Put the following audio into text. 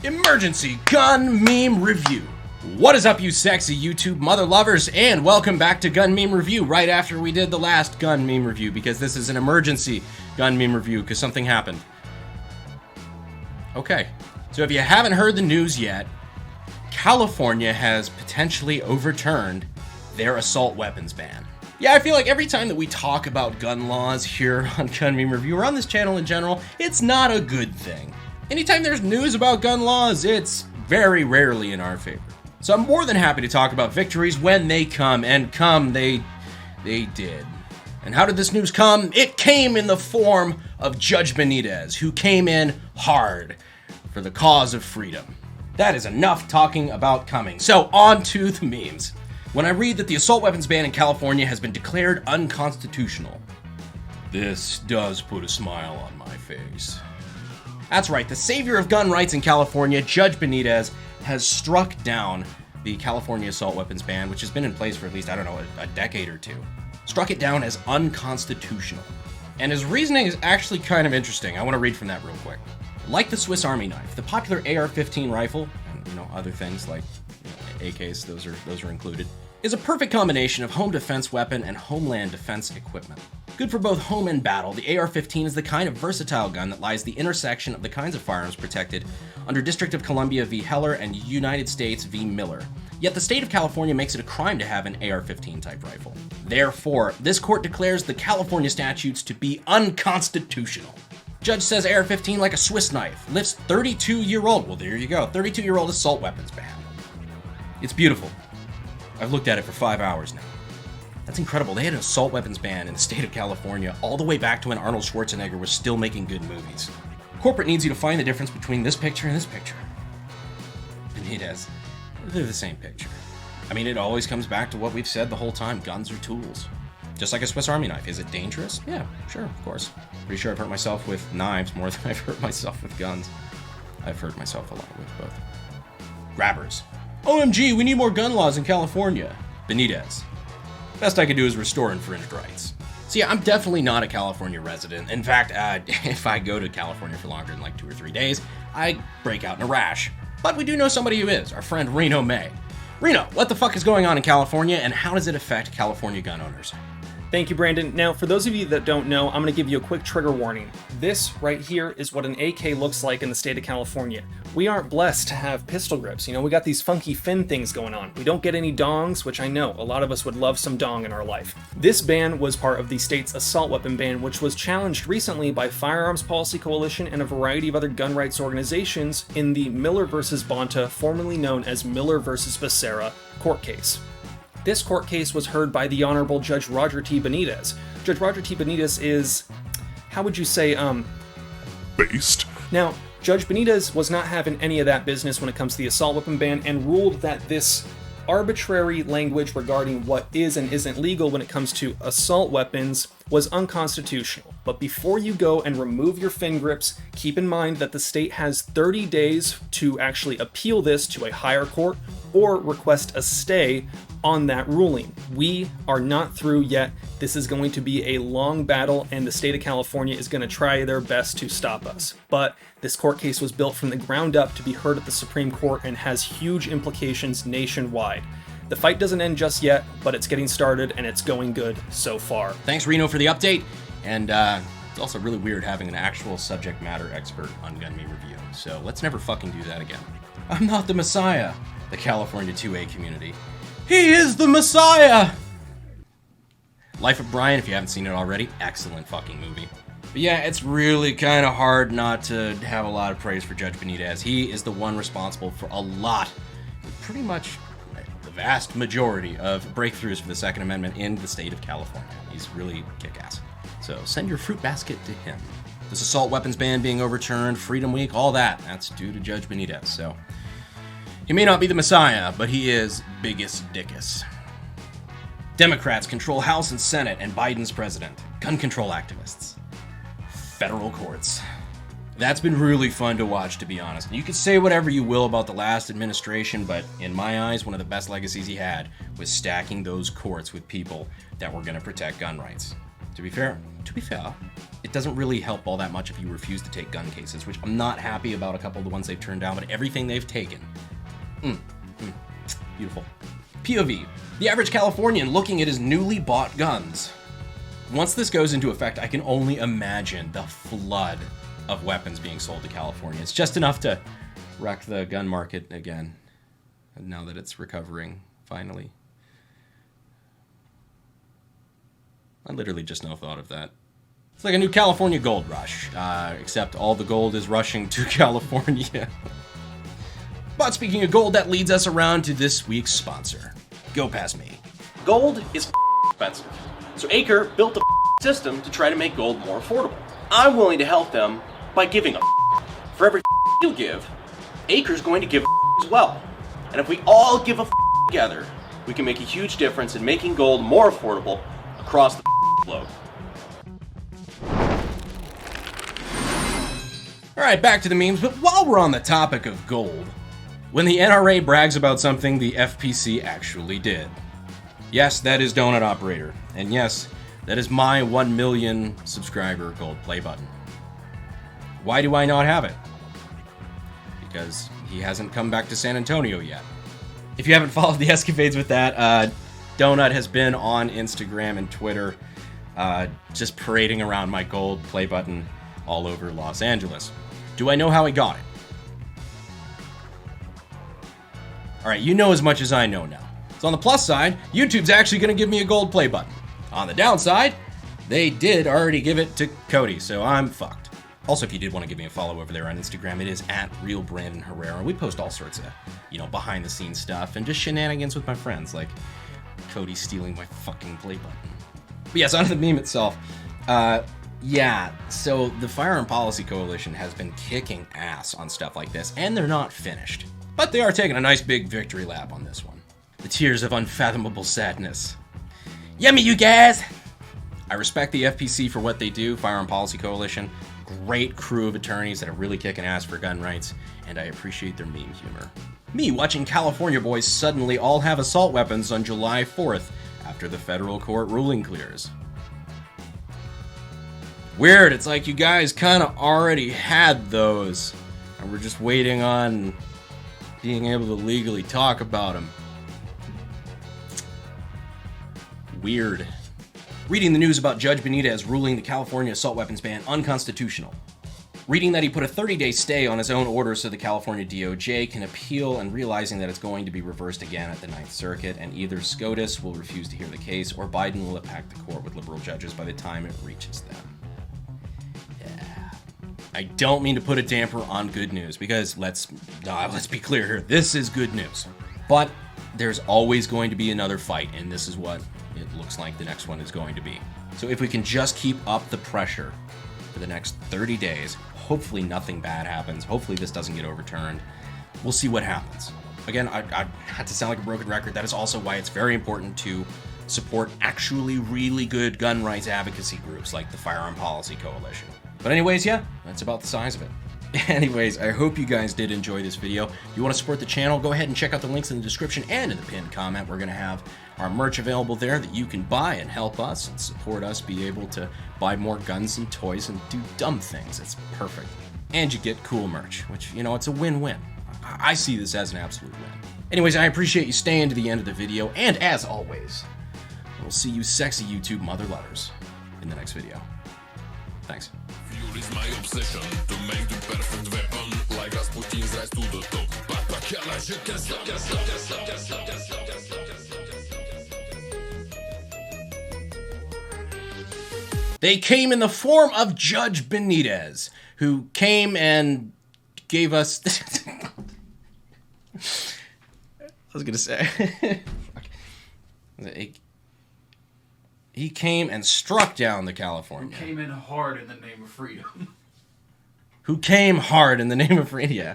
Emergency gun meme review. What is up, you sexy YouTube mother lovers, and welcome back to Gun Meme Review right after we did the last gun meme review, because this is an emergency gun meme review because something happened. Okay, so if you haven't heard the news yet, California has potentially overturned their assault weapons ban. Yeah, I feel like every time that we talk about gun laws here on Gun Meme Review, or on this channel in general, it's not a good thing. Anytime there's news about gun laws, it's very rarely in our favor. So I'm more than happy to talk about victories when they come, and they did. And how did this news come? It came in the form of Judge Benitez, who came in hard for the cause of freedom. That is enough talking about coming. So on to the memes. When I read that the assault weapons ban in California has been declared unconstitutional, this does put a smile on my face. That's right, the savior of gun rights in California, Judge Benitez, has struck down the California assault weapons ban, which has been in place for at least, a decade or two. Struck it down as unconstitutional. And his reasoning is actually kind of interesting. I want to read from that real quick. Like the Swiss Army knife, the popular AR15 rifle, and other things like AKs, those are included, is a perfect combination of home defense weapon and homeland defense equipment. Good for both home and battle, the AR-15 is the kind of versatile gun that lies the intersection of the kinds of firearms protected under District of Columbia v. Heller and United States v. Miller. Yet the state of California makes it a crime to have an AR-15 type rifle. Therefore, this court declares the California statutes to be unconstitutional. Judge says AR-15, like a Swiss knife, lifts 32-year-old, well there you go, 32-year-old assault weapons ban. It's beautiful. I've looked at it for 5 hours now. That's incredible. They had an assault weapons ban in the state of California all the way back to when Arnold Schwarzenegger was still making good movies. Corporate needs you to find the difference between this picture and this picture. Benitez, they're the same picture. I mean, it always comes back to what we've said the whole time. Guns are tools. Just like a Swiss Army knife. Is it dangerous? Yeah, sure, of course. Pretty sure I've hurt myself with knives more than I've hurt myself with guns. I've hurt myself a lot with both. Grabbers. OMG, we need more gun laws in California. Benitez. Best I could do is restore infringed rights. So yeah, I'm definitely not a California resident. In fact, if I go to California for longer than like 2 or 3 days, I break out in a rash. But we do know somebody who is, our friend Reno May. Reno, what the fuck is going on in California, and how does it affect California gun owners? Thank you, Brandon. Now, for those of you that don't know, I'm going to give you a quick trigger warning. This right here is what an AK looks like in the state of California. We aren't blessed to have pistol grips. We got these funky fin things going on. We don't get any dongs, which I know a lot of us would love some dong in our life. This ban was part of the state's assault weapon ban, which was challenged recently by Firearms Policy Coalition and a variety of other gun rights organizations in the Miller versus Bonta, formerly known as Miller versus Becerra, court case. This court case was heard by the Honorable Judge Roger T. Benitez. Judge Roger T. Benitez is, how would you say, based. Now, Judge Benitez was not having any of that business when it comes to the assault weapon ban and ruled that this arbitrary language regarding what is and isn't legal when it comes to assault weapons was unconstitutional. But before you go and remove your fin grips, keep in mind that the state has 30 days to actually appeal this to a higher court or request a stay on that ruling. We are not through yet. This is going to be a long battle, and the state of California is going to try their best to stop us. But this court case was built from the ground up to be heard at the Supreme Court and has huge implications nationwide. The fight doesn't end just yet, but it's getting started, and it's going good so far. Thanks, Reno, for the update. And it's also really weird having an actual subject matter expert on Gun Meme Review. So let's never fucking do that again. I'm not the Messiah, the California 2A community. He is the Messiah! Life of Brian, if you haven't seen it already, excellent fucking movie. But yeah, it's really kind of hard not to have a lot of praise for Judge Benitez. He is the one responsible for a lot, pretty much the vast majority of breakthroughs for the Second Amendment in the state of California. He's really kick-ass. So send your fruit basket to him. This assault weapons ban being overturned, Freedom Week, all that's due to Judge Benitez, so... He may not be the Messiah, but he is biggest dickus. Democrats control House and Senate, and Biden's president. Gun control activists. Federal courts. That's been really fun to watch, to be honest. You could say whatever you will about the last administration, but in my eyes, one of the best legacies he had was stacking those courts with people that were going to protect gun rights. To be fair, it doesn't really help all that much if you refuse to take gun cases, which I'm not happy about a couple of the ones they've turned down, but everything they've taken. Beautiful. POV. The average Californian looking at his newly bought guns. Once this goes into effect, I can only imagine the flood of weapons being sold to California. It's just enough to wreck the gun market again, now that it's recovering, finally. I literally just now thought of that. It's like a new California gold rush, except all the gold is rushing to California. But speaking of gold, that leads us around to this week's sponsor. Go past me. Gold is expensive, so Acre built a system to try to make gold more affordable. I'm willing to help them by giving a For every you give, Acre's going to give as well. And if we all give a together, we can make a huge difference in making gold more affordable across the globe. Alright, back to the memes, but while we're on the topic of gold, when the NRA brags about something, the FPC actually did. Yes, that is Donut Operator, and yes, that is my 1 million subscriber gold play button. Why do I not have it? Because he hasn't come back to San Antonio yet. If you haven't followed the escapades with that, Donut has been on Instagram and Twitter, just parading around my gold play button all over Los Angeles. Do I know how he got it? Alright, you know as much as I know now. So on the plus side, YouTube's actually going to give me a gold play button. On the downside, they did already give it to Cody, so I'm fucked. Also, if you did want to give me a follow over there on Instagram, it is @RealBrandonHerrera. We post all sorts of, behind-the-scenes stuff and just shenanigans with my friends, like Cody stealing my fucking play button. But yes, on to the meme itself. So the Firearm Policy Coalition has been kicking ass on stuff like this, and they're not finished. But they are taking a nice big victory lap on this one. The tears of unfathomable sadness. Yummy, you guys! I respect the FPC for what they do, Firearm Policy Coalition. Great crew of attorneys that are really kicking ass for gun rights, and I appreciate their meme humor. Me watching California boys suddenly all have assault weapons on July 4th after the federal court ruling clears. Weird, it's like you guys kind of already had those, and we're just waiting on being able to legally talk about them. Weird. Reading the news about Judge Benitez ruling the California assault weapons ban unconstitutional. Reading that he put a 30-day stay on his own order so the California DOJ can appeal, and realizing that it's going to be reversed again at the Ninth Circuit, and either SCOTUS will refuse to hear the case or Biden will pack the court with liberal judges by the time it reaches them. Yeah. I don't mean to put a damper on good news, because let's be clear here, this is good news. But there's always going to be another fight, and this is what it looks like the next one is going to be. So if we can just keep up the pressure for the next 30 days, hopefully nothing bad happens, hopefully this doesn't get overturned, we'll see what happens. Again, I had to sound like a broken record. That is also why it's very important to support actually really good gun rights advocacy groups like the Firearm Policy Coalition. But anyways, yeah, that's about the size of it. Anyways, I hope you guys did enjoy this video. If you want to support the channel, go ahead and check out the links in the description and in the pinned comment. We're going to have our merch available there that you can buy and help us and support us be able to buy more guns and toys and do dumb things. It's perfect. And you get cool merch, which, it's a win-win. I see this as an absolute win. Anyways, I appreciate you staying to the end of the video, and as always, we'll see you sexy YouTube mother lovers in the next video. Thanks. Fuel is my obsession to make the perfect weapon. Like Rasputin's rise to the top. They came in the form of Judge Benitez, who came and gave us... I was gonna say... He came and struck down the California. Who came in hard in the name of freedom. Who came hard in the name of freedom. Yeah.